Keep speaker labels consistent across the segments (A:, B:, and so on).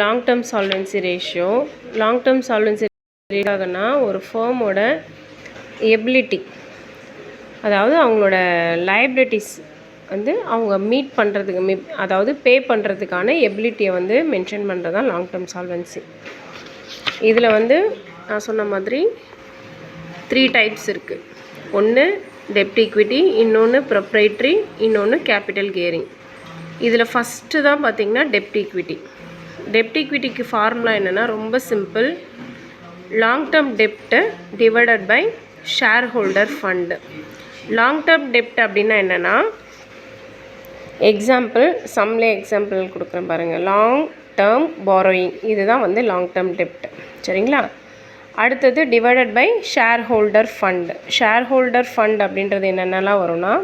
A: Long term solvency ratio. Long term solvency ரேஷியோனா ஒரு ஃபேர்மோட எபிலிட்டி, அதாவது அவங்களோட லைபிலிட்டிஸ் வந்து அவங்க மீட் பண்ணுறதுக்கு அதாவது பே பண்ணுறதுக்கான எபிலிட்டியை வந்து மென்ஷன் பண்ணுறது தான் லாங் டேர்ம் சால்வென்சி. இதில் வந்து நான் சொன்ன மாதிரி 3 டைப்ஸ் இருக்குது. ஒன்று டெப்ட் ஈக்விட்டி, இன்னொன்று ப்ரொப்ரைட்ரி, இன்னொன்று கேபிட்டல் கியரிங். இதில் ஃபஸ்ட்டு தான் பார்த்திங்கன்னா டெப்ட் ஈக்விட்டி. டெப்ட் ஈக்விட்டிக்கு ஃபார்முலா என்னென்னா ரொம்ப சிம்பிள். லாங் டேர்ம் டெப்ட்டு divided by share holder fund. Long term டெப்ட் அப்படின்னா என்னென்னா, எக்ஸாம்பிள் எக்ஸாம்பிள் கொடுக்குறேன் பாருங்கள். லாங் டேர்ம் பாரோயிங், இதுதான் வந்து லாங் டேர்ம் டெப்ட். சரிங்களா? அடுத்தது divided by share holder fund. Share holder fund அப்படின்றது என்னென்னலாம் வரும்னா,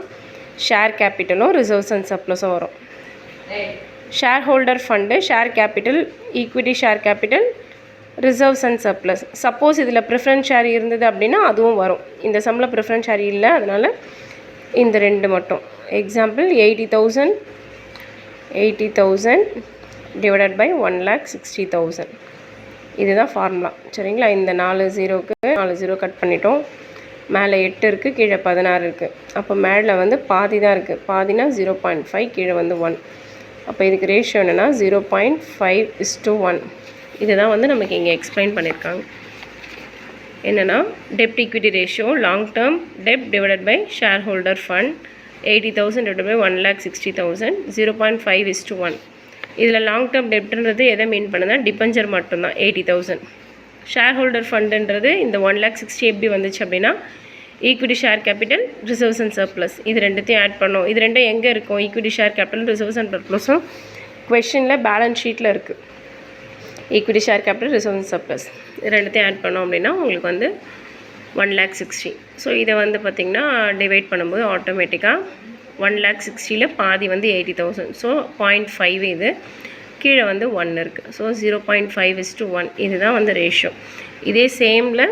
A: ஷேர் கேபிட்டலும் ரிசர்வ்ஸ் அண்ட் சர்ப்ளஸும் வரும். Share holder fund, share capital, equity share capital, reserves and surplus. Suppose இதில் ப்ரிஃபரன்ஸ் ஷேர் இருந்தது அப்படின்னா அதுவும் வரும். இந்த சம்மில் ப்ரிஃபரன்ஸ் ஷேர் இல்லை, அதனால் இந்த 2 மட்டும். Example 80,000 divided by 1,60,000. இதுதான் ஃபார்முலா. சரிங்களா? இந்த 4 ஜீரோக்கு 4 ஜீரோ கட் பண்ணிட்டோம். மேலே 8 இருக்குது, கீழே 16 இருக்குது. அப்போ மேலே வந்து பாதி தான் இருக்குது. பாதினா 0.5, கீழே வந்து 1. அப்போ இதுக்கு ரேஷியோ என்னென்னா 0.5:1. இதுதான் வந்து நமக்கு இங்கே எக்ஸ்பிளைன் பண்ணியிருக்காங்க. என்னென்னா டெப்ட் ஈக்விட்டி ரேஷியோ, லாங் டேர்ம் டெப்ட் divided by share holder fund, 80,000 divided by 1,60,000, 0.5:1. இதில் லாங் டேர்ம் டெப்ட்ன்றது எதை மீன் பண்ணுதுன்னா டிபெஞ்சர் மட்டும்தான் 80,000. ஷேர் ஹோல்டர் ஃபண்டுன்றது இந்த 1,60,000 எப்படி வந்துச்சு அப்படின்னா equity share capital, reserves and surplus, இது ரெண்டுத்தையும் ஆட் பண்ணோம். இது ரெண்டும் எங்கே இருக்கும்? Equity share capital, reserves and சர்ப்ளஸும் கொஷனில் பேலன்ஸ் ஷீட்டில் இருக்குது. Equity share capital, reserves and surplus, இது ரெண்டுத்தையும் ஆட் பண்ணோம் அப்படின்னா உங்களுக்கு வந்து 1,60,000. ஸோ இதை வந்து பார்த்திங்கன்னா டிவைட் பண்ணும்போது ஆட்டோமேட்டிக்காக 1,60,000 பாதி வந்து 80,000. ஸோ 0.5 இது, கீழே வந்து 1 இருக்குது. ஸோ 0.5:1 இதுதான் வந்து ரேஷியோ. இதே சேமில்